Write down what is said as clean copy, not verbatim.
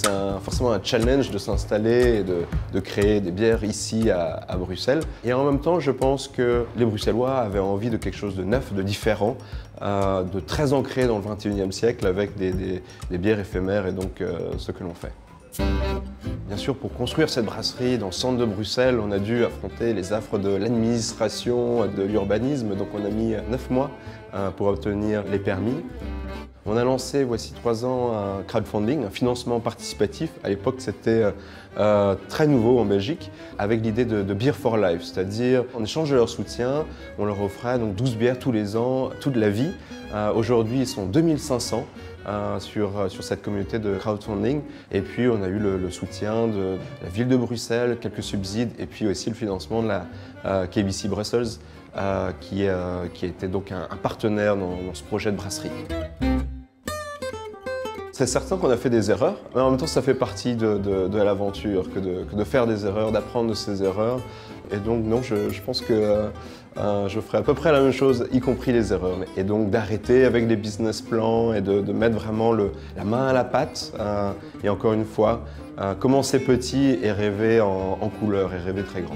C'est forcément un challenge de s'installer et de créer des bières ici à Bruxelles. Et en même temps, je pense que les Bruxellois avaient envie de quelque chose de neuf, de différent, de très ancré dans le 21e siècle avec des bières éphémères et donc ce que l'on fait. Bien sûr, pour construire cette brasserie dans le centre de Bruxelles, on a dû affronter les affres de l'administration, de l'urbanisme, donc on a mis 9 mois pour obtenir les permis. On a lancé, voici 3 ans, un crowdfunding, un financement participatif. À l'époque, c'était très nouveau en Belgique, avec l'idée de Beer for Life, c'est-à-dire en échange de leur soutien, on leur offrait donc 12 bières tous les ans, toute la vie. Aujourd'hui, ils sont 2500 sur cette communauté de crowdfunding. Et puis, on a eu le soutien de la ville de Bruxelles, quelques subsides, et puis aussi le financement de la KBC Brussels, qui était donc un partenaire dans ce projet de brasserie. C'est certain qu'on a fait des erreurs, mais en même temps ça fait partie de l'aventure, que de faire des erreurs, d'apprendre de ces erreurs. Et donc non, je pense que je ferai à peu près la même chose, y compris les erreurs. Et donc d'arrêter avec des business plans et de mettre vraiment la main à la pâte. Et encore une fois, commencer petit et rêver en couleur et rêver très grand.